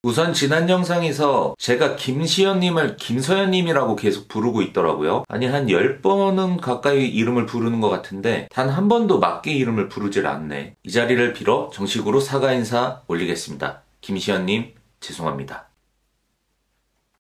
우선 지난 영상에서 제가 김시현님을 김서현님이라고 계속 부르고 있더라고요. 아니 한 10번은 가까이 이름을 부르는 것 같은데 단 한 번도 맞게 이름을 부르질 않네. 이 자리를 빌어 정식으로 사과 인사 올리겠습니다. 김시현님 죄송합니다.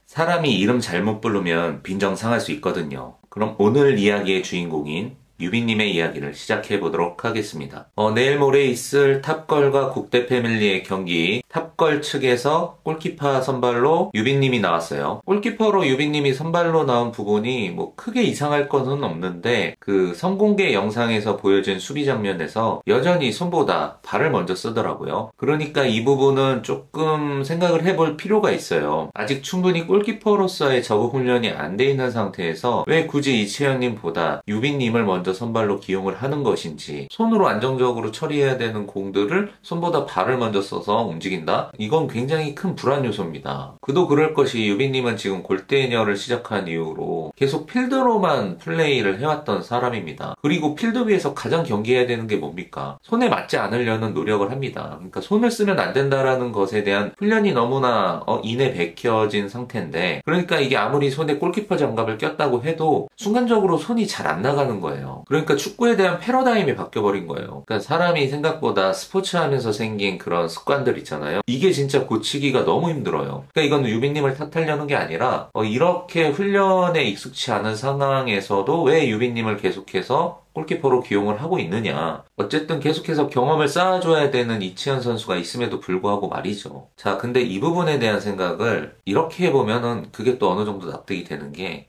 사람이 이름 잘못 부르면 빈정 상할 수 있거든요. 그럼 오늘 이야기의 주인공인 유빈님의 이야기를 시작해보도록 하겠습니다. 내일 모레 있을 탑걸과 국대패밀리의 경기, 탑걸 측에서 골키퍼 선발로 유빈님이 나왔어요. 골키퍼로 유빈님이 선발로 나온 부분이 뭐 크게 이상할 것은 없는데 그 선공개 영상에서 보여준 수비 장면에서 여전히 손보다 발을 먼저 쓰더라고요. 그러니까 이 부분은 조금 생각을 해볼 필요가 있어요. 아직 충분히 골키퍼로서의 적응 훈련이 안 돼 있는 상태에서 왜 굳이 이채연님보다 유빈님을 먼저 선발로 기용을 하는 것인지, 손으로 안정적으로 처리해야 되는 공들을 손보다 발을 먼저 써서 움직인다? 이건 굉장히 큰 불안 요소입니다. 그도 그럴 것이 유빈님은 지금 골대녀를 시작한 이후로 계속 필드로만 플레이를 해왔던 사람입니다. 그리고 필드 위에서 가장 경계해야 되는 게 뭡니까? 손에 맞지 않으려는 노력을 합니다. 그러니까 손을 쓰면 안 된다라는 것에 대한 훈련이 너무나 인에 베껴진 상태인데, 그러니까 이게 아무리 손에 골키퍼 장갑을 꼈다고 해도 순간적으로 손이 잘 안 나가는 거예요. 그러니까 축구에 대한 패러다임이 바뀌어버린 거예요. 그러니까 사람이 생각보다 스포츠 하면서 생긴 그런 습관들 있잖아요. 이게 진짜 고치기가 너무 힘들어요. 그러니까 이건 유빈님을 탓하려는 게 아니라 이렇게 훈련에 익숙치 않은 상황에서도 왜 유빈님을 계속해서 골키퍼로 기용을 하고 있느냐. 어쨌든 계속해서 경험을 쌓아줘야 되는 이치현 선수가 있음에도 불구하고 말이죠. 자, 근데 이 부분에 대한 생각을 이렇게 해보면은 그게 또 어느 정도 납득이 되는 게,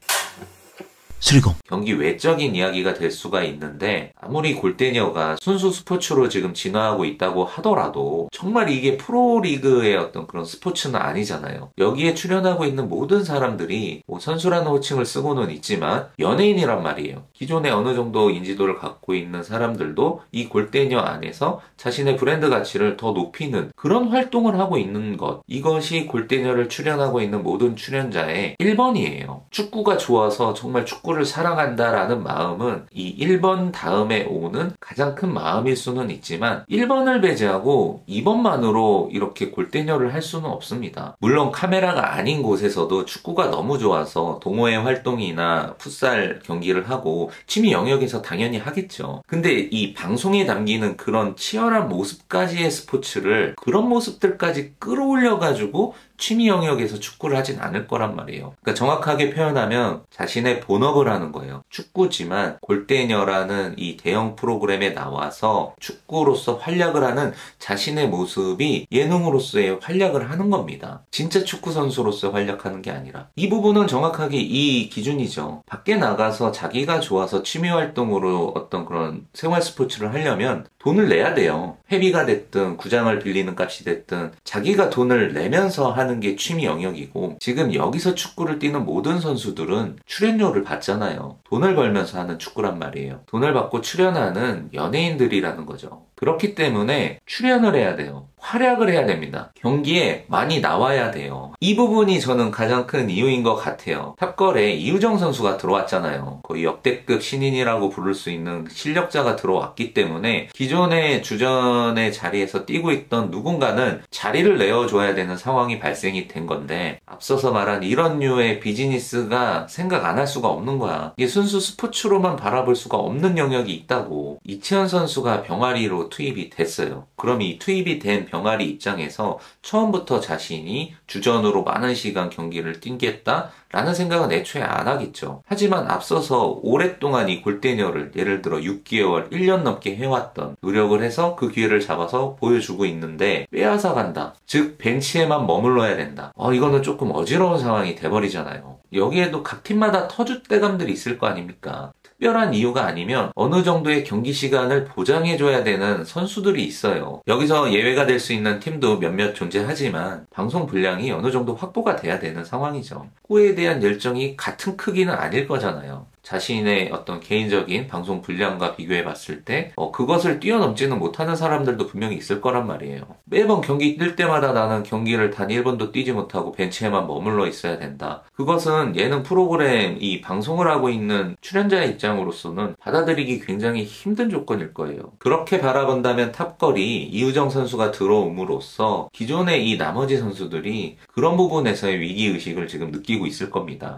수리공 경기 외적인 이야기가 될 수가 있는데, 아무리 골대녀가 순수 스포츠로 지금 진화하고 있다고 하더라도 정말 이게 프로리그의 어떤 그런 스포츠는 아니잖아요. 여기에 출연하고 있는 모든 사람들이 뭐 선수라는 호칭을 쓰고는 있지만 연예인이란 말이에요. 기존에 어느 정도 인지도를 갖고 있는 사람들도 이 골대녀 안에서 자신의 브랜드 가치를 더 높이는 그런 활동을 하고 있는 것, 이것이 골대녀를 출연하고 있는 모든 출연자의 1번이에요. 축구가 좋아서 정말 축구를 사랑한다라는 마음은 이 1번 다음에 오는 가장 큰 마음일 수는 있지만 1번을 배제하고 2번만으로 이렇게 골대녀를 할 수는 없습니다. 물론 카메라가 아닌 곳에서도 축구가 너무 좋아서 동호회 활동이나 풋살 경기를 하고 취미 영역에서 당연히 하겠죠. 근데 이 방송에 담기는 그런 치열한 모습까지의 스포츠를, 그런 모습들까지 끌어올려가지고 취미 영역에서 축구를 하진 않을 거란 말이에요. 그러니까 정확하게 표현하면 자신의 본업을 하는 거예요. 축구지만 골대녀라는 이 대형 프로그램에 나와서 축구로서 활약을 하는 자신의 모습이 예능으로서의 활약을 하는 겁니다. 진짜 축구 선수로서 활약하는 게 아니라. 이 부분은 정확하게 이 기준이죠. 밖에 나가서 자기가 좋아서 취미 활동으로 어떤 그런 생활 스포츠를 하려면 돈을 내야 돼요. 회비가 됐든 구장을 빌리는 값이 됐든 자기가 돈을 내면서 하는 게 취미 영역이고, 지금 여기서 축구를 뛰는 모든 선수들은 출연료를 받잖아요. 돈을 벌면서 하는 축구란 말이에요. 돈을 받고 출연하는 연예인들이라는 거죠. 그렇기 때문에 출연을 해야 돼요. 활약을 해야 됩니다. 경기에 많이 나와야 돼요. 이 부분이 저는 가장 큰 이유인 것 같아요. 탑걸에 이우정 선수가 들어왔잖아요. 거의 역대급 신인이라고 부를 수 있는 실력자가 들어왔기 때문에 기존의 주전의 자리에서 뛰고 있던 누군가는 자리를 내어줘야 되는 상황이 발생이 된 건데, 앞서서 말한 이런 류의 비즈니스가 생각 안 할 수가 없는 거야. 이게 순수 스포츠로만 바라볼 수가 없는 영역이 있다고. 이채연 선수가 병아리로 투입이 됐어요. 그럼 이 투입이 된 병아리 입장에서 처음부터 자신이 주전으로 많은 시간 경기를 뛰겠다 라는 생각은 애초에 안 하겠죠. 하지만 앞서서 오랫동안 이 골대녀를 예를 들어 6개월, 1년 넘게 해왔던, 노력을 해서 그 기회를 잡아서 보여주고 있는데 빼앗아 간다. 즉 벤치에만 머물러야 된다. 이거는 조금 어지러운 상황이 돼버리잖아요. 여기에도 각 팀마다 터줏대감들이 있을 거 아닙니까? 특별한 이유가 아니면 어느 정도의 경기 시간을 보장해줘야 되는 선수들이 있어요. 여기서 예외가 될 수 있는 팀도 몇몇 존재하지만 방송 분량이 어느 정도 확보가 돼야 되는 상황이죠. 축구에 대한 열정이 같은 크기는 아닐 거잖아요. 자신의 어떤 개인적인 방송 분량과 비교해 봤을 때 그것을 뛰어넘지는 못하는 사람들도 분명히 있을 거란 말이에요. 매번 경기 뛸 때마다 나는 경기를 단 1분도 뛰지 못하고 벤치에만 머물러 있어야 된다. 그것은 예능 프로그램 이 방송을 하고 있는 출연자의 입장으로서는 받아들이기 굉장히 힘든 조건일 거예요. 그렇게 바라본다면 탑걸이 이우정 선수가 들어옴으로써 기존의 이 나머지 선수들이 그런 부분에서의 위기의식을 지금 느끼고 있을 겁니다.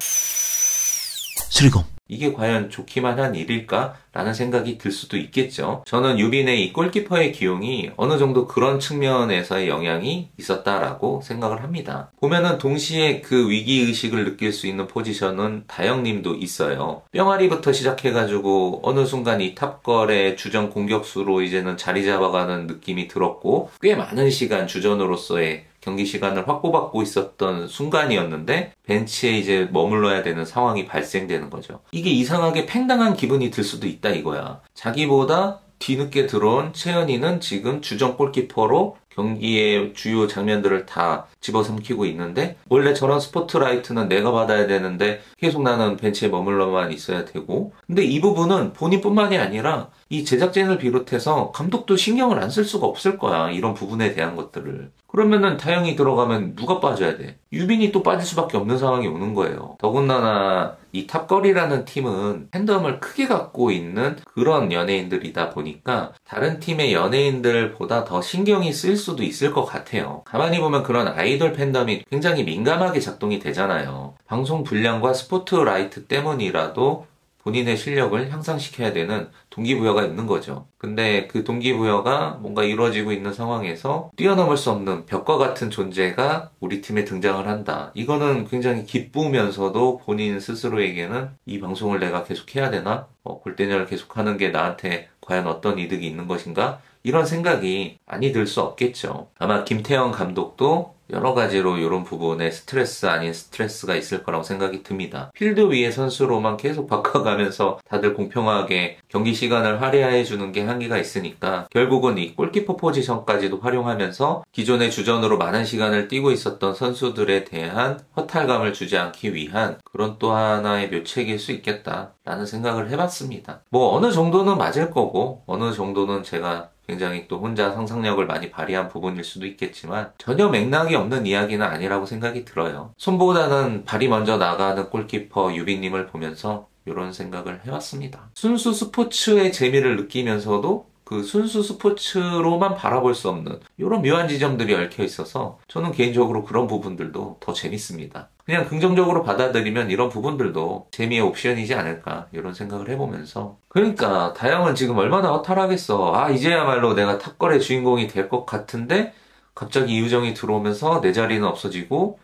슬리검. 이게 과연 좋기만 한 일일까? 라는 생각이 들 수도 있겠죠. 저는 유빈의 이 골키퍼의 기용이 어느 정도 그런 측면에서의 영향이 있었다라고 생각을 합니다. 보면은 동시에 그 위기의식을 느낄 수 있는 포지션은 다영님도 있어요. 뿅아리부터 시작해가지고 어느 순간 이 탑걸의 주전 공격수로 이제는 자리 잡아가는 느낌이 들었고 꽤 많은 시간 주전으로서의 경기 시간을 확보받고 있었던 순간이었는데 벤치에 이제 머물러야 되는 상황이 발생되는 거죠. 이게 이상하게 팽당한 기분이 들 수도 있다 이거야. 자기보다 뒤늦게 들어온 채연이는 지금 주전 골키퍼로 경기의 주요 장면들을 다 집어삼키고 있는데 원래 저런 스포트라이트는 내가 받아야 되는데 계속 나는 벤치에 머물러만 있어야 되고 근데 이 부분은 본인뿐만이 아니라 이 제작진을 비롯해서 감독도 신경을 안 쓸 수가 없을 거야. 이런 부분에 대한 것들을. 그러면은 다영이 들어가면 누가 빠져야 돼? 유빈이 또 빠질 수밖에 없는 상황이 오는 거예요. 더군다나 이 탑걸이라는 팀은 팬덤을 크게 갖고 있는 그런 연예인들이다 보니까 다른 팀의 연예인들보다 더 신경이 쓰일 수도 있을 것 같아요. 가만히 보면 그런 아이돌 팬덤이 굉장히 민감하게 작동이 되잖아요. 방송 분량과 스포트라이트 때문이라도 본인의 실력을 향상시켜야 되는 동기부여가 있는 거죠. 근데 그 동기부여가 뭔가 이루어지고 있는 상황에서 뛰어넘을 수 없는 벽과 같은 존재가 우리 팀에 등장을 한다. 이거는 굉장히 기쁘면서도 본인 스스로에게는 이 방송을 내가 계속 해야 되나? 골대녀를 계속하는 게 나한테 과연 어떤 이득이 있는 것인가? 이런 생각이 많이 들 수 없겠죠. 아마 김태형 감독도 여러 가지로 이런 부분에 스트레스 아닌 스트레스가 있을 거라고 생각이 듭니다. 필드 위의 선수로만 계속 바꿔가면서 다들 공평하게 경기 시간을 할애해 주는 게 한계가 있으니까 결국은 이 골키퍼 포지션까지도 활용하면서 기존의 주전으로 많은 시간을 뛰고 있었던 선수들에 대한 허탈감을 주지 않기 위한 그런 또 하나의 묘책일 수 있겠다라는 생각을 해봤습니다. 뭐 어느 정도는 맞을 거고 어느 정도는 제가 굉장히 또 혼자 상상력을 많이 발휘한 부분일 수도 있겠지만 전혀 맥락이 없는 이야기는 아니라고 생각이 들어요. 손보다는 발이 먼저 나가는 골키퍼 유빈님을 보면서 이런 생각을 해봤습니다. 순수 스포츠의 재미를 느끼면서도 그 순수 스포츠로만 바라볼 수 없는 이런 묘한 지점들이 얽혀 있어서 저는 개인적으로 그런 부분들도 더 재밌습니다. 그냥 긍정적으로 받아들이면 이런 부분들도 재미의 옵션이지 않을까 이런 생각을 해보면서 그러니까 다영은 지금 얼마나 허탈하겠어. 이제야말로 내가 탑걸의 주인공이 될 것 같은데 갑자기 이우정이 들어오면서 내 자리는 없어지고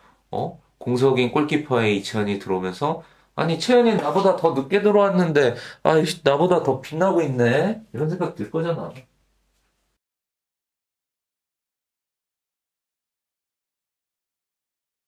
공석인 골키퍼의 이채연이 들어오면서 아니 채연이 나보다 더 늦게 들어왔는데 나보다 더 빛나고 있네 이런 생각 들 거잖아.